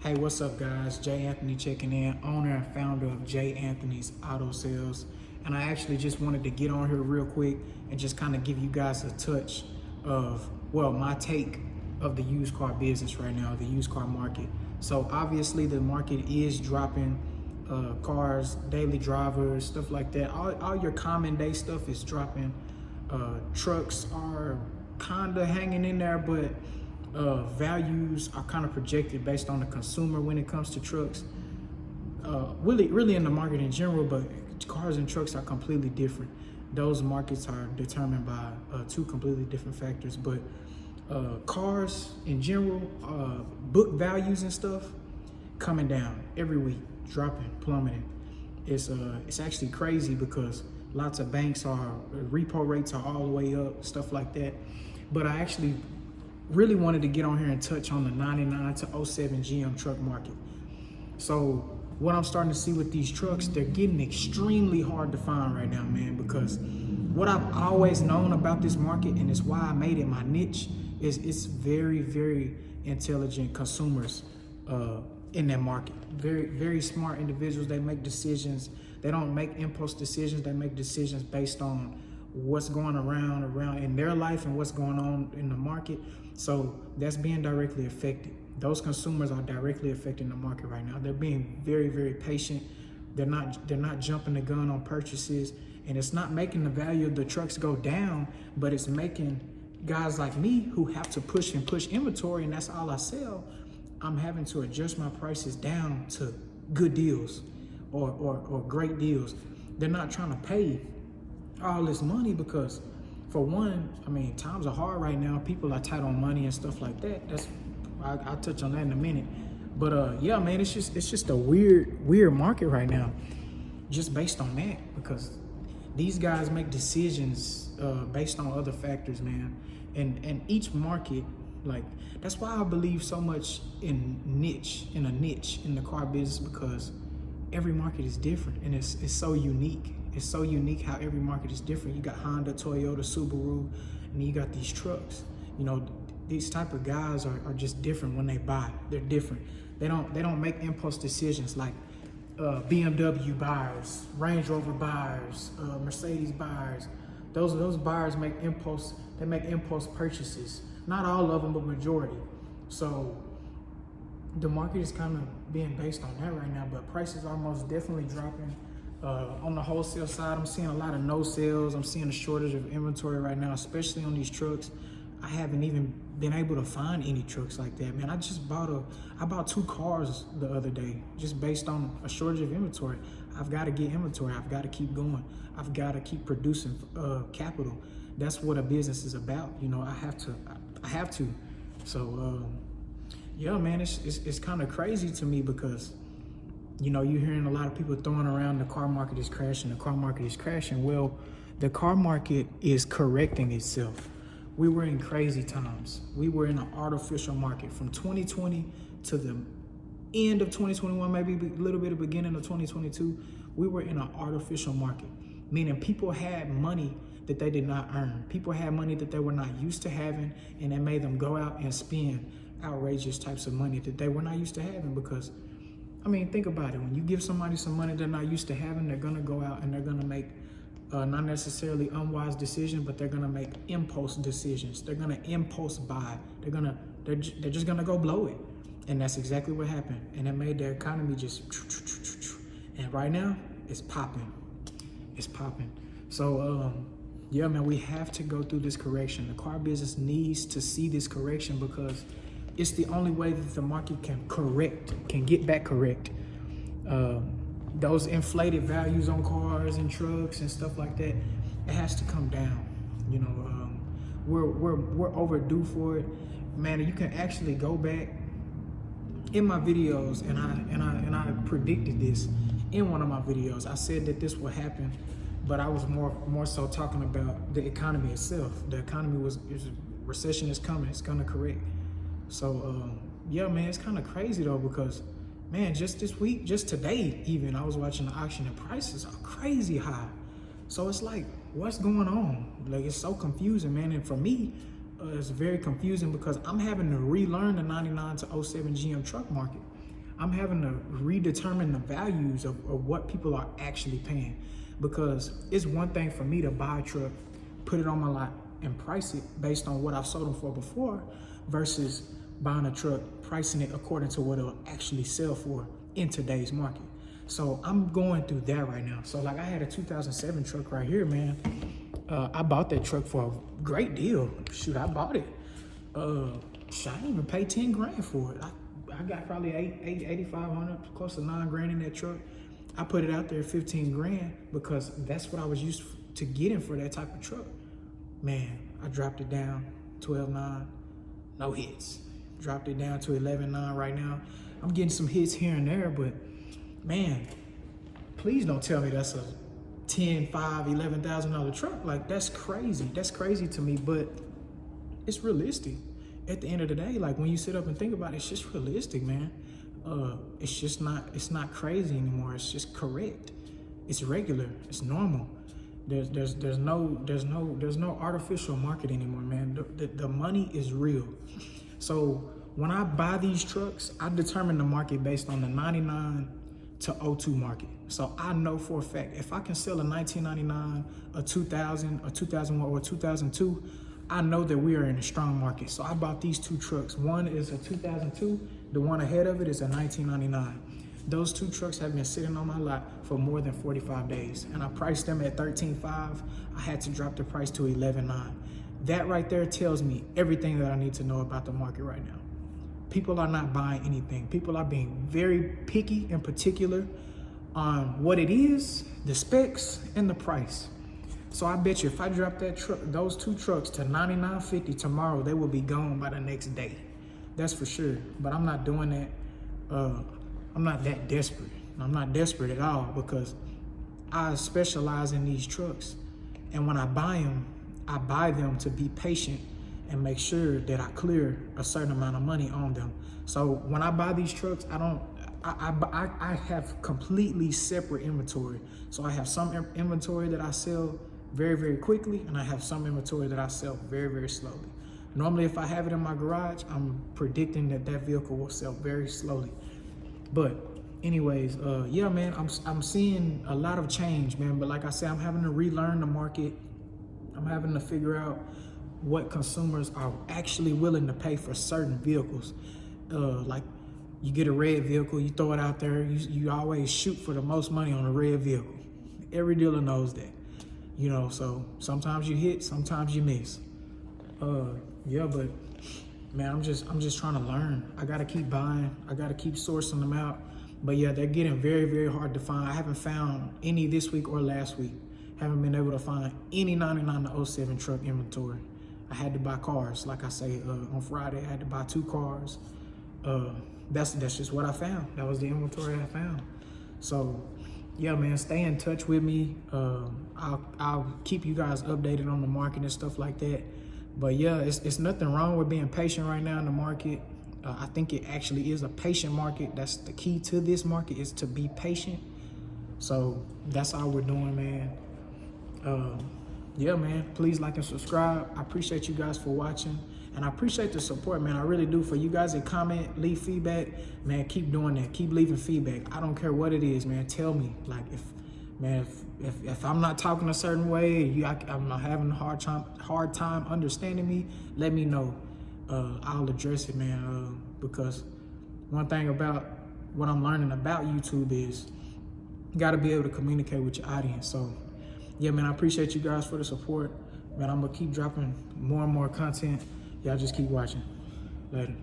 Hey, what's up, guys? Jay Anthony checking in, owner and founder of Jay Anthony's Auto Sales. And I actually just wanted to get on here real quick and just kind of give you guys a touch of, well, my take of the used car business right now, the used car market. So obviously the market is dropping. Cars, daily drivers, stuff like that. All your common day stuff is dropping. Trucks are kind of hanging in there, but values are kind of projected based on the consumer when it comes to trucks. Really in the market in general, but cars and trucks are completely different. Those markets are determined by two completely different factors. But cars in general, book values and stuff coming down every week, dropping, plummeting. It's actually crazy because lots of banks repo rates are all the way up, stuff like that. But I actually really wanted to get on here and touch on the 99 to 07 GM truck market. So what I'm starting to see with these trucks, they're getting extremely hard to find right now, man, because what I've always known about this market, and it's why I made it my niche, is it's very, very intelligent consumers in that market. Very, very smart individuals. They make decisions. They don't make impulse decisions. They make decisions based on what's going around in their life and what's going on in the market. So that's being directly affected. Those consumers are directly affecting the market right now. They're being very, very patient. They're not jumping the gun on purchases, and it's not making the value of the trucks go down, but it's making guys like me who have to push inventory, and that's all I sell. I'm having to adjust my prices down to good deals or great deals. They're not trying to pay all this money because, for one, I mean, times are hard right now. People are tight on money and stuff like that. I'll touch on that in a minute. But yeah, man, it's just a weird market right now, just based on that, because these guys make decisions based on other factors, man. And each market, like, that's why I believe so much in a niche in the car business, because every market is different and it's so unique. It's so unique how every market is different. You got Honda, Toyota, Subaru, and you got these trucks. You know, these type of guys are just different when they buy. They're different. They don't make impulse decisions like BMW buyers, Range Rover buyers, Mercedes buyers. Those buyers make impulse purchases. Not all of them, but majority. So the market is kind of being based on that right now, but prices are most definitely dropping. On the wholesale side, I'm seeing a lot of no sales. I'm seeing a shortage of inventory right now, especially on these trucks. I haven't even been able to find any trucks like that, man. I bought 2 cars the other day just based on a shortage of inventory. I've got to get inventory. I've got to keep going. I've got to keep producing capital. That's what a business is about. You know, I have to. So, yeah, man, it's kind of crazy to me because, you know, you're hearing a lot of people throwing around the car market is crashing, the car market is crashing. Well, the car market is correcting itself. We were in crazy times. We were in an artificial market from 2020 to the end of 2021, maybe a little bit of beginning of 2022. We were in an artificial market, meaning people had money that they did not earn. People had money that they were not used to having, and it made them go out and spend outrageous types of money that they were not used to having. Because, I mean, think about it. When you give somebody some money they're not used to having, they're gonna go out and they're gonna make not necessarily unwise decisions, but they're gonna make impulse decisions. They're gonna impulse buy. They're just gonna go blow it, and that's exactly what happened. And it made their economy just. And right now, it's popping. It's popping. So yeah, man, we have to go through this correction. The car business needs to see this correction because it's the only way that the market can get back correct. Those inflated values on cars and trucks and stuff like that, it has to come down. You know, we're overdue for it, man. You can actually go back in my videos, and I predicted this in one of my videos. I said that this would happen, but I was more so talking about the economy itself. The economy recession is coming. It's gonna correct. So yeah, man, it's kind of crazy though, because, man, just this week, just today even, I was watching the auction and prices are crazy high. So it's like, what's going on? Like, it's so confusing, man. And for me, it's very confusing because I'm having to relearn the 99 to 07 GM truck market. I'm having to redetermine the values of what people are actually paying. Because it's one thing for me to buy a truck, put it on my lot, and price it based on what I've sold them for before, versus buying a truck, pricing it according to what it'll actually sell for in today's market. So I'm going through that right now. So like I had a 2007 truck right here, man. I bought that truck for a great deal. Shoot, I bought it. I didn't even pay 10 grand for it. I got probably 8,500, close to 9 grand in that truck. I put it out there 15 grand because that's what I was used to getting for that type of truck. Man, I dropped it down 12.9, no hits. Dropped it down to 11.9 right now. I'm getting some hits here and there, but man, please don't tell me that's a $10,000, $5,000, $11,000 truck. Like, that's crazy. That's crazy to me, but it's realistic. At the end of the day, like when you sit up and think about it, it's just realistic, man. It's not crazy anymore. It's just correct. It's regular. It's normal. There's no artificial market anymore, man. The money is real. So when I buy these trucks, I determine the market based on the 99 to 02 market. So I know for a fact, if I can sell a 1999, a 2000, a 2001, or a 2002, I know that we are in a strong market. So I bought these two trucks. One is a 2002, the one ahead of it is a 1999. Those two trucks have been sitting on my lot for more than 45 days. And I priced them at 13.5. I had to drop the price to 11.9. That right there tells me everything that I need to know about the market right now. People are not buying anything. People are being very picky and particular on what it is, the specs, and the price. So I bet you if I drop that truck, those two trucks to $99.50 tomorrow, they will be gone by the next day. That's for sure. But I'm not doing that. I'm not that desperate. I'm not desperate at all because I specialize in these trucks. And when I buy them to be patient and make sure that I clear a certain amount of money on them. So when I buy these trucks, I have completely separate inventory. So I have some inventory that I sell very, very quickly, and I have some inventory that I sell very, very slowly. Normally, if I have it in my garage, I'm predicting that vehicle will sell very slowly. But anyways, yeah, man, I'm seeing a lot of change, man. But like I said, I'm having to relearn the market. I'm having to figure out what consumers are actually willing to pay for certain vehicles. Like you get a red vehicle, you throw it out there, you always shoot for the most money on a red vehicle. Every dealer knows that, you know, so sometimes you hit, sometimes you miss. Yeah, but man, I'm just trying to learn. I gotta keep buying, I gotta keep sourcing them out. But yeah, they're getting very, very hard to find. I haven't found any this week or last week. Haven't been able to find any 99 to 07 truck inventory. I had to buy cars. Like I say, on Friday, I had to buy 2 cars. That's just what I found. That was the inventory I found. So yeah, man, stay in touch with me. I'll keep you guys updated on the market and stuff like that. But yeah, it's nothing wrong with being patient right now in the market. I think it actually is a patient market. That's the key to this market, is to be patient. So that's all we're doing, man. Yeah, man, please like and subscribe. I appreciate you guys for watching, and I appreciate the support, man. I really do. For you guys that comment, leave feedback, man, keep doing that. Keep leaving feedback. I don't care what it is, man. Tell me, like, if I'm not talking a certain way, I'm not having a hard time understanding me, let me know. I'll address it, man. Because one thing about what I'm learning about YouTube is you got to be able to communicate with your audience. So yeah, man, I appreciate you guys for the support. Man, I'm gonna keep dropping more and more content. Y'all just keep watching. Later.